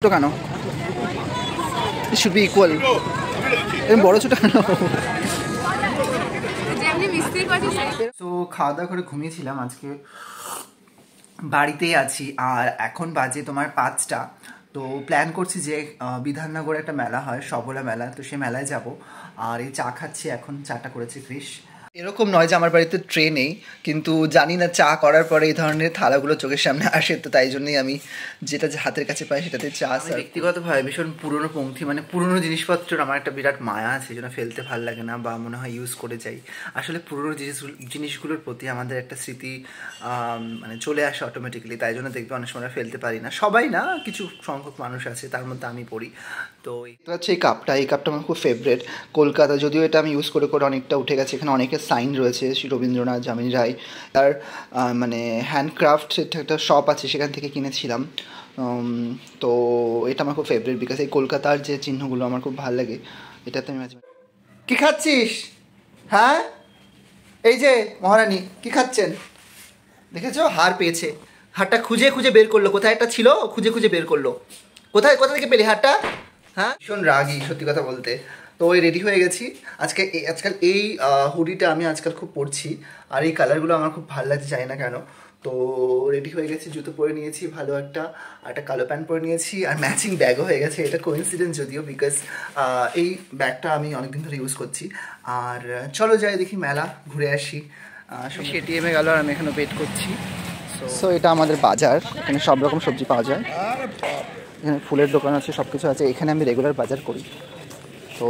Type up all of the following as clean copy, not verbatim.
ছোট কেন? It should be equal. এরকম বড় ছোট কেন? তো খাওয়া দাওয়া করে ঘুমিয়েছিলাম, আজকে বাড়িতেই আছি। আর এখন বাজে তোমার 5টা। তো প্ল্যান করছি যে বিধাননগরে একটা মেলা হয়, সবলা মেলা, তো সে মেলায় যাব। আর এই চা খাচ্ছি এখন, চাটা করেছি ফ্রেশ। এরকম নয় যে আমার বাড়িতে ট্রে নেই, কিন্তু জানি না চা করার পরে এই ধরনের থালাগুলো চোখের সামনে আসে, তো তাই জন্যই আমি যেটা হাতের কাছে পাই সেটাতে চা। ব্যক্তিগতভাবে ভীষণ পুরনো পঙ্ক্তি, মানে পুরনো জিনিসপত্রের আমার একটা বিরাট মায়া আছে, যেন ফেলতে ভালো লাগে না বা মনে হয় ইউজ করে যাই। আসলে পুরনো জিনিসগুলোর প্রতি আমাদের একটা স্মৃতি মানে চলে আসে অটোমেটিক্যালি, তাই জন্য দেখবে অনেক সময় ফেলতে পারি না। সবাই না, কিছু সংখ্যক মানুষ আছে, তার মধ্যে আমি পড়ি। তো এটা হচ্ছে এই কাপটা আমার খুব ফেভারিট। কলকাতা, যদিও এটা আমি ইউজ করে অনেকটা উঠে গেছে, এখানে অনেকের সাইন রয়েছে, শ্রী রবীন্দ্রনাথ, যামিনী রায়। তার মানে হ্যান্ডক্রাফট একটা শপ আছে, সেখান থেকে কিনেছিলাম। তো এটা আমার খুব ফেভারিট, বিকজ এই কলকাতার যে চিহ্নগুলো আমার খুব ভালো লাগে। এটাতে আমি কি খাচ্ছিস? হ্যাঁ, এই যে মহারানী কি খাচ্ছেন? দেখেছো, হার পেয়েছে। হারটা খুঁজে খুঁজে বের করলো, কোথায় একটা ছিল, খুঁজে খুঁজে বের করলো। কোথা থেকে পেলে হারটা? হ্যাঁ, ভীষণ রাগী সত্যি কথা বলতে। তো ওই রেডি হয়ে গেছি। আজকাল এই হুডিটা আমি আজকাল খুব পরছি, আর এই কালারগুলো আমার খুব ভালো লাগছে, জানি না কেন। তো রেডি হয়ে গেছি, জুতো পরে নিয়েছি ভালো একটা কালো প্যান্ট পরে নিয়েছি, আর ম্যাচিং ব্যাগও হয়ে গেছে। এটা কোইন্সিডেন্স যদিও, বিকজ এই ব্যাগটা আমি অনেকদিন ধরে ইউজ করছি। আর চলো যাই দেখি, মেলা ঘুরে আসি। এটিএমে গেল আর আমি এখানে ওয়েট করছি। সো এটা আমাদের বাজার, এখানে সব রকম সবজি পাওয়া যায়। এখানে ফুলের দোকান আছে, সব কিছু আছে। এখানে আমি রেগুলার বাজার করি, তো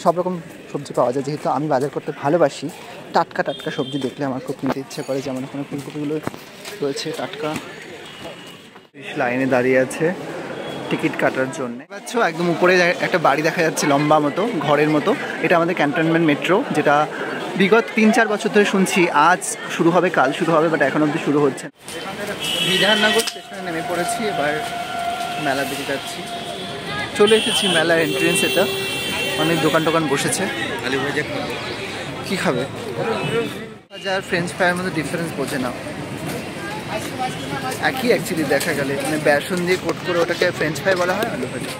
সব রকম সবজি পাওয়া যায়। যেহেতু আমি বাজার করতে ভালোবাসি, টাটকা সবজি দেখলে আমার খুব কিনতে ইচ্ছে করে। যেমন এখানে ফুলকপিগুলো রয়েছে টাটকা। লাইনে দাঁড়িয়ে আছে টিকিট কাটার জন্য। পাচ্ছ একদম উপরে একটা বাড়ি দেখা যাচ্ছে, লম্বা মতো ঘরের মতো। এটা আমাদের ক্যান্টনমেন্ট মেট্রো, যেটা বিগত 3-4 বছর ধরে শুনছি আজ শুরু হবে, কাল শুরু হবে, বাট এখন অবধি শুরু হচ্ছে। বিধাননগর স্টেশনে নেমে পড়েছি, এবার মেলার দিকে যাচ্ছি। চলে এসেছি মেলার এন্ট্রেন্স। এটা অনেক দোকান বসেছে। কি খাবে? যার ফ্রেঞ্চ ফ্রাইয়ের মধ্যে ডিফারেন্স বোঝে না, একই অ্যাকচুয়ালি দেখা গেলে, মানে বেসন দিয়ে কোট করে ওটাকে ফ্রেঞ্চ ফ্রাই বলা হয়, আলু ভাজা।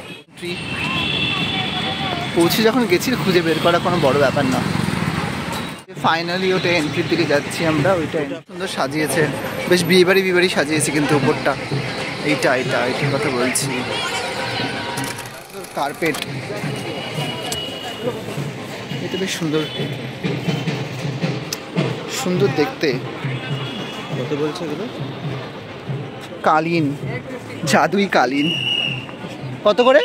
পৌঁছে যখন গেছি, খুঁজে বের করা কোনো বড় ব্যাপার না। ফাইনালি ওটা এন্ট্রির দিকে যাচ্ছি আমরা। ওইটা সুন্দর সাজিয়েছে, বেশ বিয়েবাড়ি সাজিয়েছে, কিন্তু উপরটা এইটার কথা বলছি। কার্পেট, এটা বেশ সুন্দর দেখতে। কত বলছে এগুলো? কালীন, জাদুই কালীন। কত করে?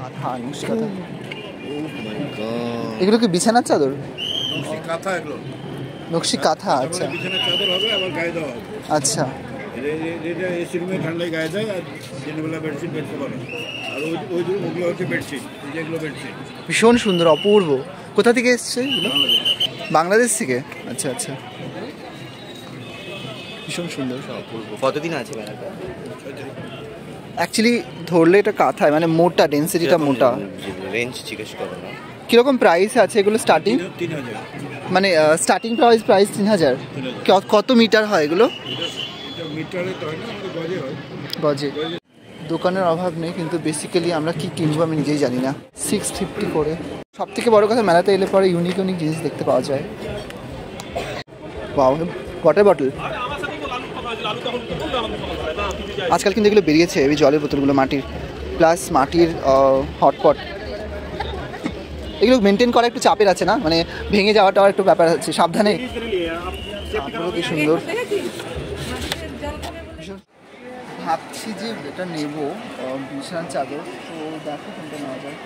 850। এগুলো কি বিছানার চাদর? নকশি কাঁথা। আচ্ছা আচ্ছা। ভীষণ সুন্দর, অপূর্ব। কোথা থেকে এসছে এগুলো? বাংলাদেশ থেকে। আচ্ছা, ভীষণ সুন্দর, অপূর্ব। কতদিন আছে মেলাটা? অ্যাকচুয়ালি ধরলে এটা কাঁথায়, মানে মোটা, ডেন্সিটিটা মোটা। রেঞ্জ জিজ্ঞেস করো না, কিরকম প্রাইস আছে এগুলো? স্টার্টিং 3000, মানে স্টার্টিং প্রাইস 3000। কত মিটার হয় এগুলো? গজে। দোকানের অভাব নেই, কিন্তু বেসিক্যালি আমরা কি কিনবো আমি নিজেই জানি না। 650 করে। সব থেকে বড় কথা, মেলাতে এলে পরে ইউনিক জিনিস দেখতে পাওয়া যায়। ওয়াটার বটল আজকাল কিন্তু এগুলো বেরিয়েছে, এই জলের বোতলগুলো মাটির, প্লাস মাটির হটপট। এগুলো মেনটেন করা একটু চাপের আছে না, মানে ভেঙে যাওয়াটাও একটু ব্যাপার আছে, সাবধানে। কি সুন্দর। ভাবছি যে এটা নেবো, বিছানার চাদর। তো দেখো কোনটা নেওয়া যায়,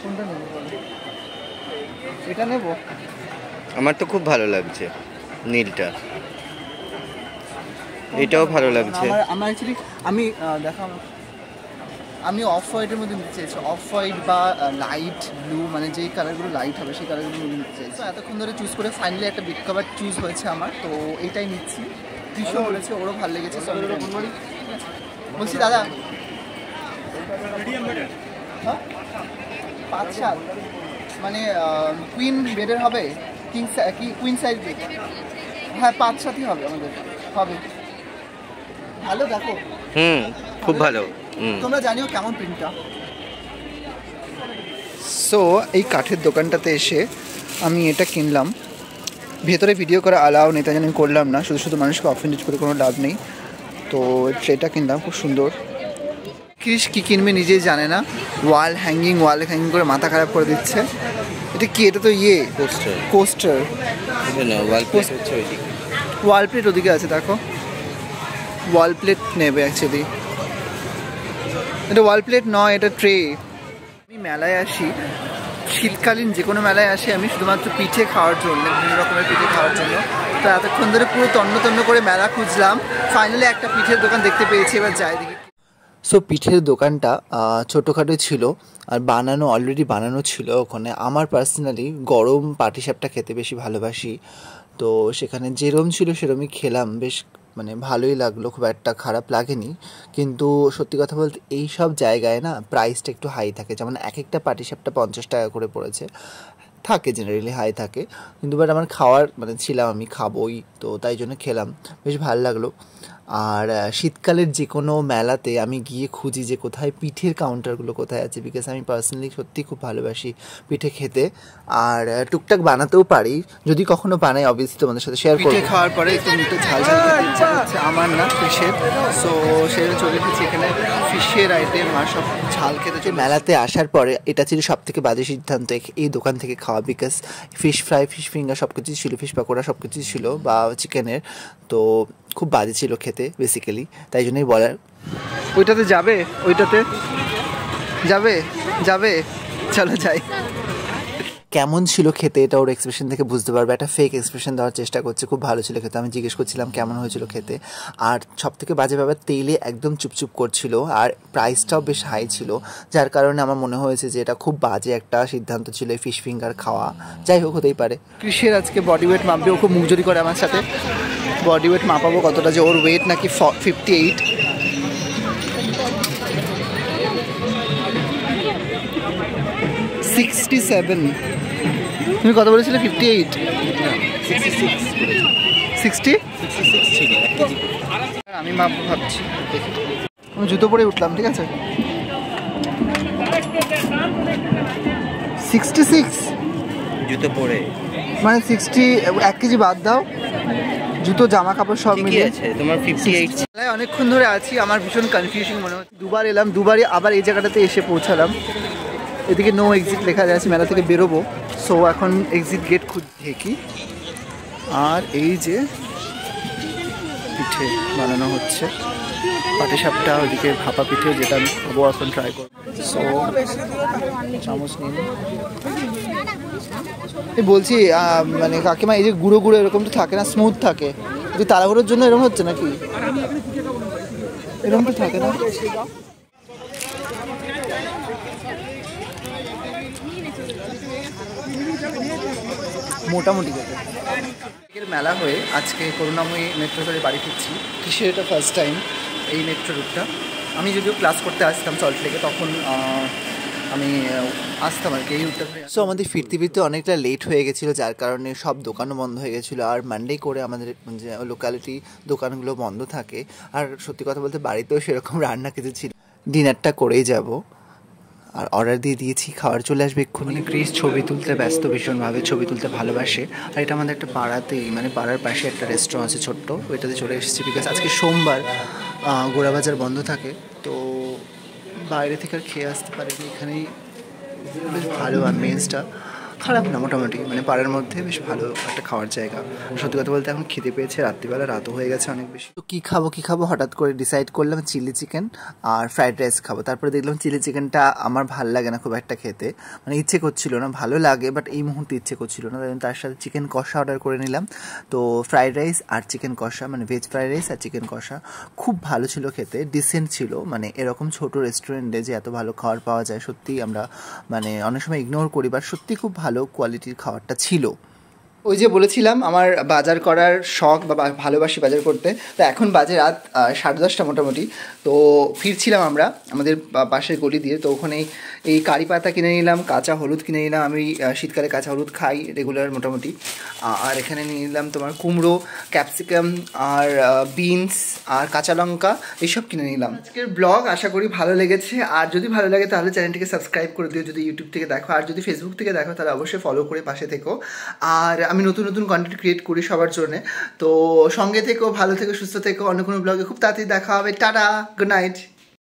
কোনটা নেবো বলো? এটা নেবো? আমার তো খুব ভালো লাগছে নীলটা, এটাও ভালো লাগছে। আমার অ্যাকচুয়ালি আমি অফ হোয়াইটের মধ্যে নিতে চাইছি, অফ হোয়াইট বা লাইট ব্লু, মানে যেই কালারগুলো লাইট হবে সেই কালারগুলো নিতে চাইছি। এতক্ষণ ধরে চুজ করে ফাইনালি একটা বিগ কভার চুজ হয়েছে আমার, তো এইটাই নিচ্ছি। ভীষণ বলেছে, ওরও ভালো লেগেছে। বলছি দাদা, 5-7 মানে কুইন বেডের হবে, কুইন সাইজ বেড? হ্যাঁ, 5-7ই হবে আমাদের, হবে। ভালো, দেখো খুব ভালো। তোমরা জানিও কেমন প্রিন্টটা। সো এই কাঠের দোকানটাতে এসে আমি এটা কিনলাম। ভেতরে ভিডিও করা অ্যালাউ নেই, তাই জন্য আমি করলাম না। শুধু শুধু মানুষকে অফেন্ডেড করে কোনো লাভ নেই। তো ট্রেটা কিনলাম, খুব সুন্দর। ক্রিস কী কিনবে নিজেই জানে না, ওয়াল হ্যাঙ্গিং করে মাথা খারাপ করে দিচ্ছে। এটা কি? এটা তো কোস্টার। ওয়াল প্লেট ওদিকে আছে, দেখো। ওয়াল প্লেট নেবে অ্যাকচুয়ালি। এটা ওয়াল প্লেট নয়, এটা ট্রে। আমি মেলায় আসি, শীতকালীন যে কোনো মেলায় আসি আমি শুধুমাত্র পিঠে খাওয়ার জন্য, বিভিন্ন রকমের পিঠে খাওয়ার জন্য। তো এতক্ষণ ধরে পুরো তন্ন করে মেলা খুঁজলাম, ফাইনালি একটা পিঠের দোকান দেখতে পেয়েছি। এবার যাই দেখি। সো পিঠের দোকানটা ছোটোখাটো ছিল আর অলরেডি বানানো ছিল ওখানে। আমার পার্সোনালি গরম পাটিসাপটা খেতে বেশি ভালোবাসি, তো সেখানে যেরম ছিল সেরমই খেলাম। বেশ মানে ভালোই লাগলো, খুব একটা খারাপ লাগেনি। কিন্তু সত্যি কথা বলতে এই সব জায়গায় না প্রাইসটা একটু হাই থাকে। যেমন এক একটা পাটিসাপটা 50 টাকা করে পড়েছে, থাকে জেনারেলি হাই থাকে। কিন্তু বাট আমার খাওয়ার মানে ছিলাম, আমি খাবোই, তো তাই জন্য খেলাম, বেশ ভালো লাগলো। আর শীতকালের যে কোনো মেলাতে আমি গিয়ে খুঁজি যে কোথায় পিঠের কাউন্টারগুলো কোথায় আছে, বিকজ আমি পার্সোনালি সত্যি খুব ভালোবাসি পিঠে খেতে। আর টুকটাক বানাতেও পারি, যদি কখনো বানাই অবভিয়াসলি তোমাদের সাথে শেয়ার করব। পিঠে খাওয়ার পরে একটু মুখে ঝাল খেতে ইচ্ছা করছে আমার, না ফিশের। সো সেটা চলে এসেছি এখানে ফিশের আইটেম আর সব ঝাল খেতে। মেলাতে আসার পরে এটা ছিল সব থেকে বাজে সিদ্ধান্ত এই দোকান থেকে খাওয়া, because fish fry, fish finger সব কিছুই ছিল, ফিশ পাকোড়া সব কিছুই ছিল, বা চিকেনের। তো খুব বাজে ছিল খেতে বেসিক্যালি, তাই জন্যই বলার। ওইটাতে যাবে চলো যাই। কেমন ছিল খেতে এটা ওর এক্সপ্রেশন থেকে বুঝতে পারবে, একটা ফেক এক্সপ্রেশন দেওয়ার চেষ্টা করছে। খুব ভালো ছিল খেতে। আমি জিজ্ঞেস করছিলাম কেমন হয়েছিল খেতে, আর সব থেকে বাজে ব্যাপার তেলে একদম চুপচুপ করছিল, আর প্রাইসটাও বেশ হাই ছিল, যার কারণে আমার মনে হয়েছে যে এটা খুব বাজে একটা সিদ্ধান্ত ছিল ফিশ ফিঙ্গার খাওয়া। যাই হোক, হতেই পারে। কৃষের আজকে বডি ওয়েট মাপবে, ও খুব মুখজুরি করে আমার সাথে। বডি ওয়েট মাপাবো কতটা, যে ওর ওয়েট নাকি 58। 67। তুমি কত বলেছিলে? 58? 60? আমি মাপবো ভাবছি, আমি জুতো পরে উঠলাম, ঠিক আছে। 66 জুতো পরে মানে 60, 1 কেজি বাদ দাও, জুতো জামা কাপড় সব মিলিয়ে আছে তোমার 58। অনেকক্ষণ ধরে আছি, আমার ভীষণ কনফিউশন মনে হচ্ছে। দুবার এলাম, দুবারই আবার এই জায়গাটাতে এসে পৌঁছালাম। এদিকে নো এক্সিট লেখা যাচ্ছে, মেলা থেকে বেরোবো। সো এখন এক্সিট গেট খুঁজছে কি। আর এই যে পিঠে বানানো হচ্ছে, পাটিসাপটা, ওইদিকে ভাপা পিঠে, যেটা আমি খাবো এখন, ট্রাই করবো। সো চামচ নিন। বলছি মানে কাকিমা, এই যে গুঁড়ো এরকম তো থাকে না, স্মুথ থাকে, যদি তাড়াহুড়োর জন্য এরকম হচ্ছে নাকি? এরকম তো থাকে না। মোটামুটি কথা মেলা হয়ে আজকে করুণাময়ী মেট্রো ধরে বাড়ি ফিরছি। কিসের এটা ফার্স্ট টাইম এই মেট্রো রুটটা। আমি যদিও ক্লাস করতে আসতাম সল্টলেকে, তখন আমি আসতাম আর কি এই রুটটা। সো আমাদের ফিরতে অনেকটা লেট হয়ে গেছিলো, যার কারণে সব দোকানও বন্ধ হয়ে গেছিলো। আর মানডে করে আমাদের যে লোকালিটি দোকানগুলো বন্ধ থাকে। আর সত্যি কথা বলতে বাড়িতেও সেরকম রান্না কিছু ছিল, ডিনারটা করেই যাব। আর অর্ডার দিয়ে দিয়েছি, খাবার চলে আসবে এক্ষুনি। ক্রিস ছবি তুলতে ব্যস্ত, ভীষণভাবে ছবি তুলতে ভালোবাসে। আর এটা আমাদের একটা পাড়াতেই, মানে পাড়ার পাশে একটা রেস্টুরেন্ট আছে ছোট্ট, ওইটাতে চলে এসেছি। বিকজ আজকে সোমবার, গোড়াবাজার বন্ধ থাকে, তো বাইরে থেকে আর খেয়ে আসতে পারিনি। এখানেই বেশ ভালো অ্যাম্বিয়েন্সটা, খারাপ না মোটামুটি, মানে পাড়ার মধ্যে বেশ ভালো একটা খাওয়ার জায়গা। সত্যি কথা বলতে এখন খেতে পেয়েছে, রাত্রিবেলা রাতও হয়ে গেছে অনেক বেশি। তো কী খাবো হঠাৎ করে ডিসাইড করলাম চিলি চিকেন আর ফ্রাইড রাইস খাবো। তারপরে দেখলাম চিলি চিকেনটা আমার ভালো লাগে না খুব একটা খেতে, মানে ইচ্ছে করছিল না, ভালো লাগে বাট এই মুহূর্তে ইচ্ছে করছিল না, তার সাথে চিকেন কষা অর্ডার করে নিলাম। তো ফ্রাইড রাইস আর চিকেন কষা, মানে ভেজ ফ্রাইড রাইস আর চিকেন কষা খুব ভালো ছিল খেতে, ডিসেন্ট ছিল। মানে এরকম ছোট রেস্টুরেন্টে যে এত ভালো খাবার পাওয়া যায়, সত্যিই আমরা মানে অনেক সময় ইগনোর করি, বাট সত্যি খুব ভালো কোয়ালিটির খাবারটা ছিল। ওই যে বলেছিলাম আমার বাজার করার শখ বা ভালোবাসি বাজার করতে, তো এখন বাজে রাত 10:30 মোটামুটি। তো ফিরছিলাম আমরা আমাদের পাশের গলি দিয়ে, তো ওখানেই এই কারি পাতা কিনে নিলাম, কাঁচা হলুদ কিনে নিলাম, আমি শীতকালে কাঁচা হলুদ খাই রেগুলার মোটামুটি। আর এখানে নিয়ে নিলাম তোমার কুমড়ো, ক্যাপসিকাম আর বিনস আর কাঁচা লঙ্কা, এইসব কিনে নিলাম। আজকের ব্লগ আশা করি ভালো লেগেছে, আর যদি ভালো লাগে তাহলে চ্যানেলটিকে সাবস্ক্রাইব করে দিও যদি ইউটিউব থেকে দেখো, আর যদি ফেসবুক থেকে দেখো তাহলে অবশ্যই ফলো করে পাশে থেকো। আর আমি নতুন নতুন কন্টেন্ট ক্রিয়েট করি সবার জন্য, তো সঙ্গে থেকো, ভালো থেকো, সুস্থ থেকো। অন্য কোনো ব্লগে খুব তাড়াতাড়ি দেখা হবে। Tata, good night.